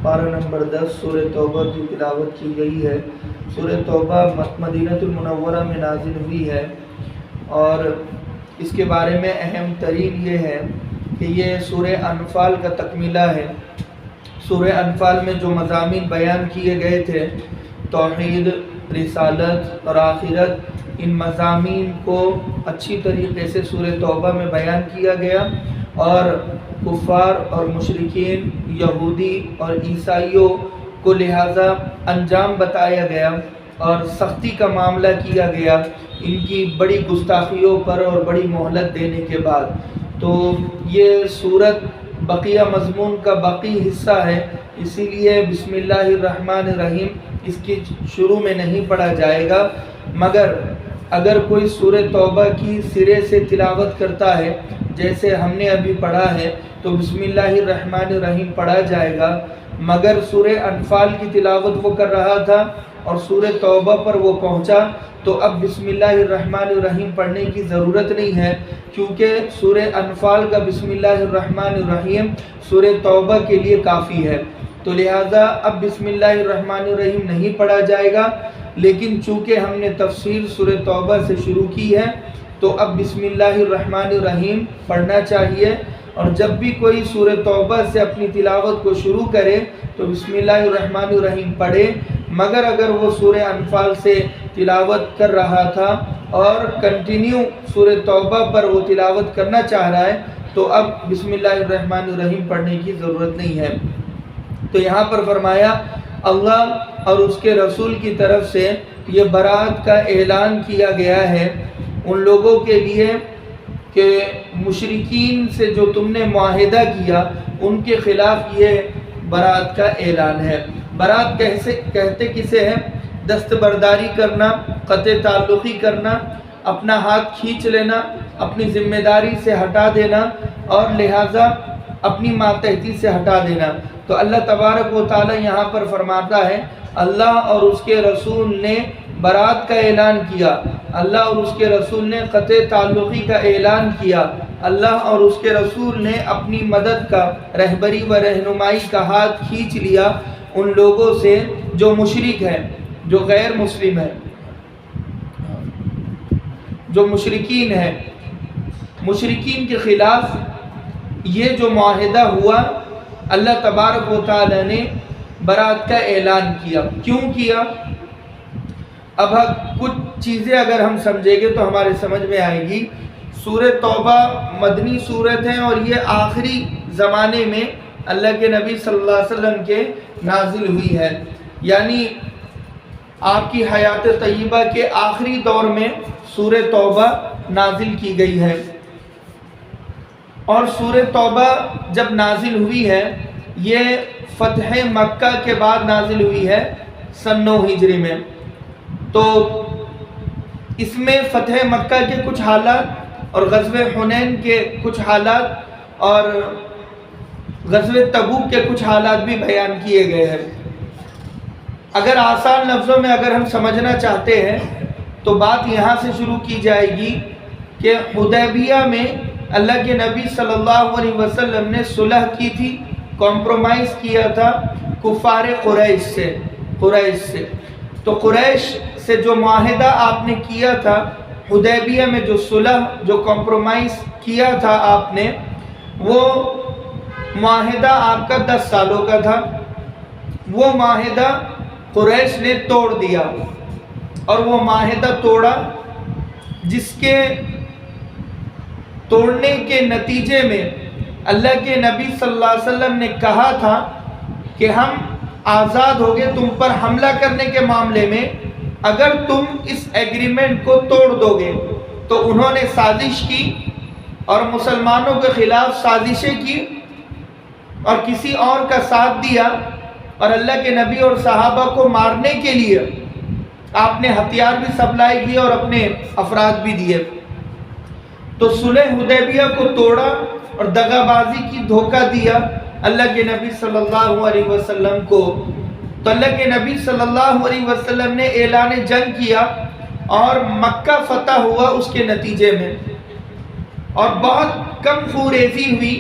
پارہ نمبر 10 سورہ توبہ کی تلاوت کی گئی ہے۔ سورہ توبہ مدینہ المنورہ میں نازل ہوئی ہے، اور اس کے بارے میں اہم ترین یہ ہے کہ یہ سورہ انفال کا تکملہ ہے۔ سورہ انفال میں جو مضامین بیان کیے گئے تھے، توحید، رسالت اور آخرت، ان مضامین کو اچھی طریقے سے سورہ توبہ میں بیان کیا گیا، اور کفار اور مشرکین، یہودی اور عیسائیوں کو لہٰذا انجام بتایا گیا اور سختی کا معاملہ کیا گیا ان کی بڑی گستاخیوں پر اور بڑی مہلت دینے کے بعد۔ تو یہ سورت بقیہ مضمون کا باقی حصہ ہے، اسی لیے بسم اللہ الرحمن الرحیم اس کی شروع میں نہیں پڑھا جائے گا، مگر اگر کوئی سورہ توبہ کی سرے سے تلاوت کرتا ہے جیسے ہم نے ابھی پڑھا ہے تو بسم اللہ الرحمن الرحیم پڑھا جائے گا، مگر سورہ انفال کی تلاوت وہ کر رہا تھا اور سورہ توبہ پر وہ پہنچا تو اب بسم اللہ الرحمن الرحیم پڑھنے کی ضرورت نہیں ہے، کیونکہ سورہ انفال کا بسم اللہ الرحمن الرحیم سورہ توبہ کے لیے کافی ہے، تو لہٰذا اب بسم اللہ الرحمن الرحیم نہیں پڑھا جائے گا۔ لیکن چونکہ ہم نے تفسیر سورہ توبہ سے شروع کی ہے تو اب بسم اللہ الرحمن الرحیم پڑھنا چاہیے، اور جب بھی کوئی سورہ توبہ سے اپنی تلاوت کو شروع کرے تو بسم اللہ الرحمن الرحیم پڑھے، مگر اگر وہ سورہ انفال سے تلاوت کر رہا تھا اور کنٹینیو سورہ توبہ پر وہ تلاوت کرنا چاہ رہا ہے تو اب بسم اللہ الرحمن الرحیم پڑھنے کی ضرورت نہیں ہے۔ تو یہاں پر فرمایا اللہ اور اس کے رسول کی طرف سے یہ برات کا اعلان کیا گیا ہے ان لوگوں کے لیے کہ مشرکین سے جو تم نے معاہدہ کیا ان کے خلاف یہ برات کا اعلان ہے۔ برات کہتے کسے ہے؟ دستبرداری کرنا، قطع تعلقی کرنا، اپنا ہاتھ کھینچ لینا، اپنی ذمہ داری سے ہٹا دینا، اور لہٰذا اپنی ماتحتی سے ہٹا دینا۔ تو اللہ تبارک و تعالی یہاں پر فرماتا ہے اللہ اور اس کے رسول نے برات کا اعلان کیا، اللہ اور اس کے رسول نے قطع تعلقی کا اعلان کیا، اللہ اور اس کے رسول نے اپنی مدد کا، رہبری و رہنمائی کا ہاتھ کھینچ لیا ان لوگوں سے جو مشرک ہیں، جو غیر مسلم ہیں، جو مشرکین ہیں۔ مشرکین کے خلاف یہ جو معاہدہ ہوا، اللہ تبارک و تعالی نے برات کا اعلان کیا۔ کیوں کیا؟ اب کچھ چیزیں اگر ہم سمجھیں گے تو ہمارے سمجھ میں آئے گی۔ سورہ توبہ مدنی سورت ہے، اور یہ آخری زمانے میں اللہ کے نبی صلی اللہ علیہ وسلم کے نازل ہوئی ہے، یعنی آپ کی حیات طیبہ کے آخری دور میں سورہ توبہ نازل کی گئی ہے۔ اور سورہ توبہ جب نازل ہوئی ہے یہ فتح مکہ کے بعد نازل ہوئی ہے سن 9 ہجری میں۔ تو اس میں فتح مکہ کے کچھ حالات اور غزوہ حنین کے کچھ حالات اور غزوہ تبوک کے کچھ حالات بھی بیان کیے گئے ہیں۔ اگر آسان لفظوں میں اگر ہم سمجھنا چاہتے ہیں تو بات یہاں سے شروع کی جائے گی کہ حدیبیہ میں اللہ کے نبی صلی اللہ علیہ وسلم نے صلح کی تھی، کمپرومائز کیا تھا کفار قریش سے۔ تو قریش سے جو معاہدہ آپ نے کیا تھا، حدیبیہ میں جو صلح، جو کمپرومائز کیا تھا آپ نے، وہ معاہدہ آپ کا 10 سالوں کا تھا۔ وہ معاہدہ قریش نے توڑ دیا، اور وہ معاہدہ توڑا جس کے توڑنے کے نتیجے میں اللہ کے نبی صلی اللہ علیہ وسلم نے کہا تھا کہ ہم آزاد ہو گئے تم پر حملہ کرنے کے معاملے میں اگر تم اس ایگریمنٹ کو توڑ دو گے۔ تو انہوں نے سازش کی اور مسلمانوں کے خلاف سازشیں کی اور کسی اور کا ساتھ دیا، اور اللہ کے نبی اور صحابہ کو مارنے کے لیے آپ نے ہتھیار بھی سپلائی کیے اور اپنے افراد بھی دیے۔ تو صلح حدیبیہ کو توڑا اور دغا بازی کی دھوکہ دیا اللہ کے نبی صلی اللہ علیہ وسلم کو۔ تو اللہ کے نبی صلی اللہ علیہ وسلم نے اعلان جنگ کیا اور مکہ فتح ہوا اس کے نتیجے میں، اور بہت کم خوریزی ہوئی،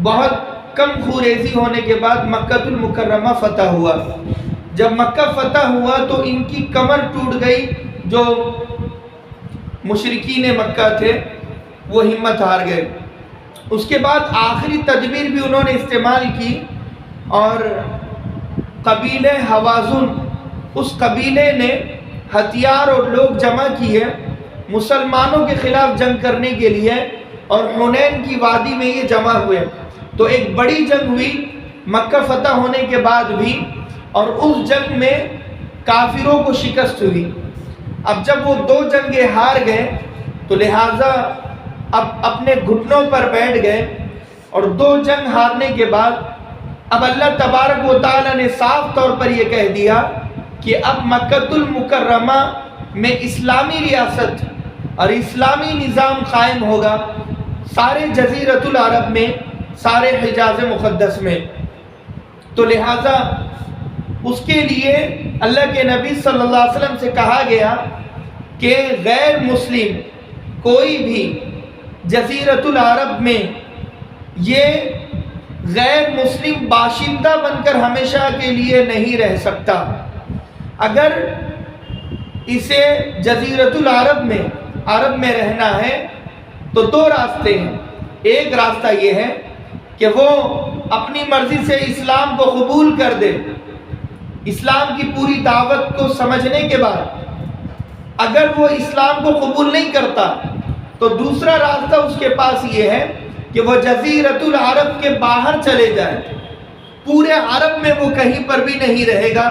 بہت کم خوریزی ہونے کے بعد مکہ المکرمہ فتح ہوا. جب مکہ فتح ہوا تو ان کی کمر ٹوٹ گئی. جو مشرکین مکہ تھے وہ ہمت ہار گئے. اس کے بعد آخری تدبیر بھی انہوں نے استعمال کی اور قبیلہ حوازن، اس قبیلے نے ہتھیار اور لوگ جمع کیے مسلمانوں کے خلاف جنگ کرنے کے لیے، اور حنین کی وادی میں یہ جمع ہوئے. تو ایک بڑی جنگ ہوئی مکہ فتح ہونے کے بعد بھی، اور اس جنگ میں کافروں کو شکست ہوئی. اب جب وہ 2 جنگیں ہار گئے تو لہٰذا اب اپنے گھٹنوں پر بیٹھ گئے، اور 2 جنگ ہارنے کے بعد اب اللہ تبارک و تعالیٰ نے صاف طور پر یہ کہہ دیا کہ اب مکہ المکرمہ میں اسلامی ریاست اور اسلامی نظام قائم ہوگا، سارے جزیرۃ العرب میں، سارے حجاز مقدس میں. تو لہٰذا اس کے لیے اللہ کے نبی صلی اللہ علیہ وسلم سے کہا گیا کہ غیر مسلم کوئی بھی جزیرۃ العرب میں یہ غیر مسلم باشندہ بن کر ہمیشہ کے لیے نہیں رہ سکتا. اگر اسے جزیرۃ العرب میں عرب میں رہنا ہے تو 2 راستے ہیں. ایک راستہ یہ ہے کہ وہ اپنی مرضی سے اسلام کو قبول کر دے، اسلام کی پوری دعوت کو سمجھنے کے بعد اگر وہ اسلام کو قبول نہیں کرتا تو دوسرا راستہ اس کے پاس یہ ہے کہ وہ جزیرۃ العرب کے باہر چلے جائے. پورے عرب میں وہ کہیں پر بھی نہیں رہے گا،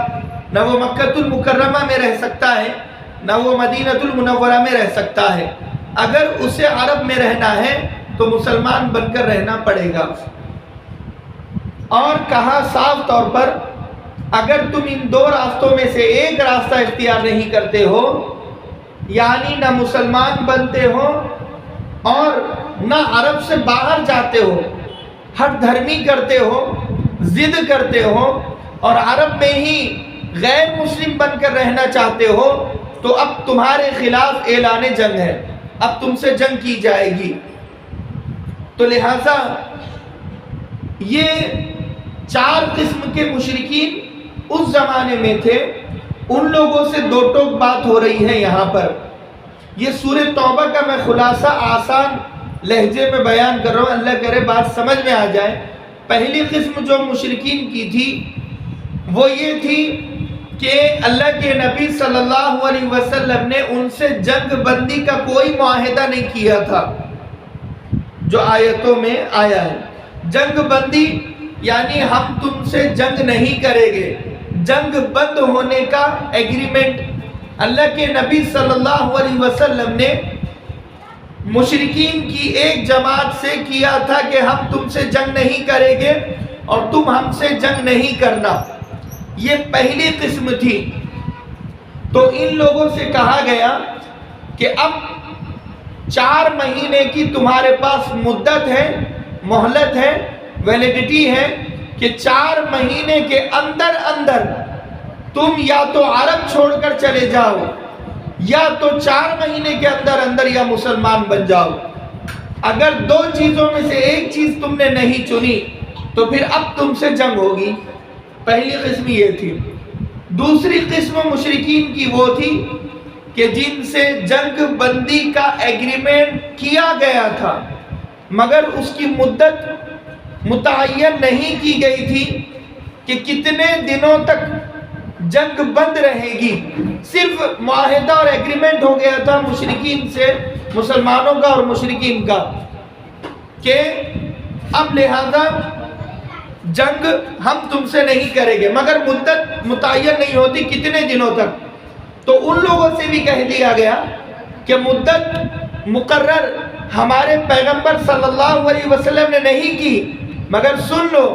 نہ وہ مکہ المکرمہ میں رہ سکتا ہے، نہ وہ مدینہ المنورہ میں رہ سکتا ہے. اگر اسے عرب میں رہنا ہے تو مسلمان بن کر رہنا پڑے گا. اور کہا صاف طور پر اگر تم ان 2 راستوں میں سے ایک راستہ اختیار نہیں کرتے ہو، یعنی نہ مسلمان بنتے ہو اور نہ عرب سے باہر جاتے ہو، ہٹ دھرمی کرتے ہو، ضد کرتے ہو اور عرب میں ہی غیر مسلم بن کر رہنا چاہتے ہو، تو اب تمہارے خلاف اعلان جنگ ہے، اب تم سے جنگ کی جائے گی. تو لہٰذا یہ 4 قسم کے مشرکین اس زمانے میں تھے. ان لوگوں سے 2 ٹوک بات ہو رہی ہے یہاں پر. یہ سورہ توبہ کا میں خلاصہ آسان لہجے میں بیان کر رہا ہوں، اللہ کرے بات سمجھ میں آ جائے. پہلی قسم جو مشرکین کی تھی وہ یہ تھی کہ اللہ کے نبی صلی اللہ علیہ وسلم نے ان سے جنگ بندی کا کوئی معاہدہ نہیں کیا تھا، جو آیتوں میں آیا ہے. جنگ بندی یعنی ہم تم سے جنگ نہیں کریں گے، جنگ بند ہونے کا ایگریمنٹ اللہ کے نبی صلی اللہ علیہ وسلم نے مشرکین کی ایک جماعت سے کیا تھا کہ ہم تم سے جنگ نہیں کریں گے اور تم ہم سے جنگ نہیں کرنا. یہ پہلی قسم تھی. تو ان لوگوں سے کہا گیا کہ اب 4 مہینے کی تمہارے پاس مدت ہے، مہلت ہے، ویلیڈیٹی ہے کہ 4 مہینے کے اندر اندر تم یا تو عرب چھوڑ کر چلے جاؤ یا تو 4 مہینے کے اندر اندر یا مسلمان بن جاؤ. اگر 2 چیزوں میں سے ایک چیز تم نے نہیں چنی تو پھر اب تم سے جنگ ہوگی. پہلی قسم یہ تھی. دوسری قسم مشرکین کی وہ تھی کہ جن سے جنگ بندی کا ایگریمنٹ کیا گیا تھا مگر اس کی مدت متعین نہیں کی گئی تھی کہ کتنے دنوں تک جنگ بند رہے گی. صرف معاہدہ اور ایگریمنٹ ہو گیا تھا مشرکین سے، مسلمانوں کا اور مشرکین کا، کہ اب لہذا جنگ ہم تم سے نہیں کریں گے، مگر مدت متعین نہیں ہوتی کتنے دنوں تک. تو ان لوگوں سے بھی کہہ دیا گیا کہ مدت مقرر ہمارے پیغمبر صلی اللہ علیہ وسلم نے نہیں کی، مگر سن لو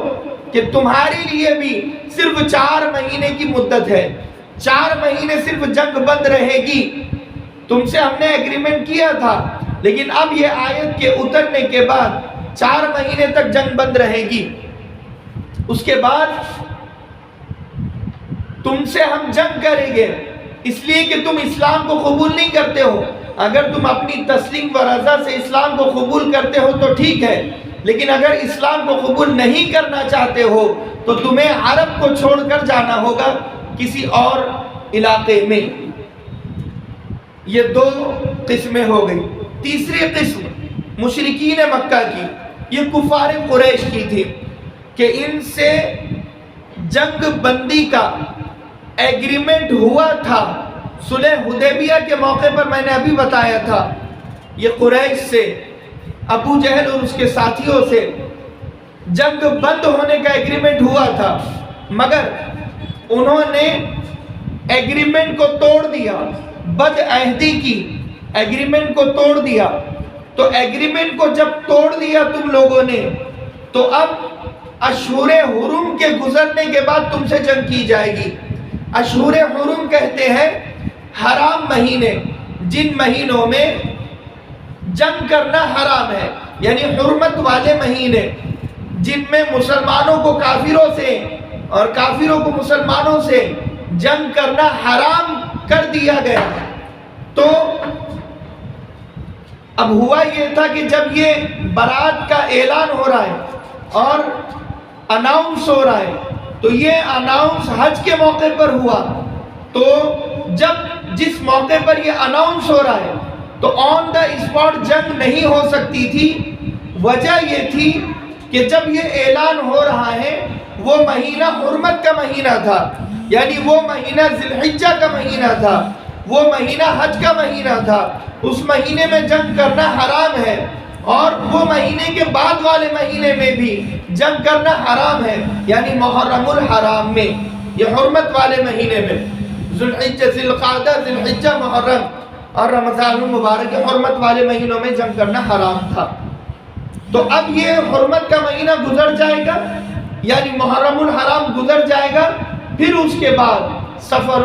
کہ تمہارے لیے بھی صرف 4 مہینے کی مدت ہے. 4 مہینے صرف جنگ بند رہے گی. تم سے ہم نے ایگریمنٹ کیا تھا لیکن اب یہ آیت کے اترنے کے بعد 4 مہینے تک جنگ بند رہے گی. اس کے بعد تم سے ہم جنگ کریں گے اس لیے کہ تم اسلام کو قبول نہیں کرتے ہو. اگر تم اپنی تسلیم و رضا سے اسلام کو قبول کرتے ہو تو ٹھیک ہے، لیکن اگر اسلام کو قبول نہیں کرنا چاہتے ہو تو تمہیں عرب کو چھوڑ کر جانا ہوگا کسی اور علاقے میں۔ یہ دو قسمیں ہو گئی۔ تیسری قسم مشرکین مکہ کی، یہ کفار قریش کی تھی کہ ان سے جنگ بندی کا ایگریمنٹ ہوا تھا صلح حدیبیہ کے موقع پر، میں نے ابھی بتایا تھا۔ یہ قریش سے، ابو جہل اور اس کے ساتھیوں سے جنگ بند ہونے کا ایگریمنٹ ہوا تھا، مگر انہوں نے ایگریمنٹ کو توڑ دیا، بد عہدی کی، ایگریمنٹ کو توڑ دیا۔ تو ایگریمنٹ کو جب توڑ دیا تم لوگوں نے، تو اب اشہر حرم کے گزرنے کے بعد تم سے جنگ کی جائے گی۔ اشہر حرم کہتے ہیں حرام مہینے، جن مہینوں میں جنگ کرنا حرام ہے، یعنی حرمت والے مہینے جن میں مسلمانوں کو کافروں سے اور کافروں کو مسلمانوں سے جنگ کرنا حرام کر دیا گیا۔ تو اب ہوا یہ تھا کہ جب یہ برات کا اعلان ہو رہا ہے اور اناؤنس ہو رہا ہے، تو یہ اناؤنس حج کے موقع پر ہوا۔ تو جب جس موقع پر یہ اناؤنس ہو رہا ہے تو آن دا اسپاٹ جنگ نہیں ہو سکتی تھی۔ وجہ یہ تھی کہ جب یہ اعلان ہو رہا ہے وہ مہینہ حرمت کا مہینہ تھا، یعنی وہ مہینہ ذی الحجہ کا مہینہ تھا، وہ مہینہ حج کا مہینہ تھا۔ اس مہینے میں جنگ کرنا حرام ہے، اور وہ مہینے کے بعد والے مہینے میں بھی جنگ کرنا حرام ہے، یعنی محرم الحرام میں، یہ حرمت والے مہینے میں ذی الحجہ، ذی القعدہ، ذی الحجہ، محرم اور رمضان المبارک کے حرمت والے مہینوں میں جنگ کرنا حرام تھا۔ تو اب یہ حرمت کا مہینہ گزر جائے گا، یعنی محرم الحرام گزر جائے گا، پھر اس کے بعد سفر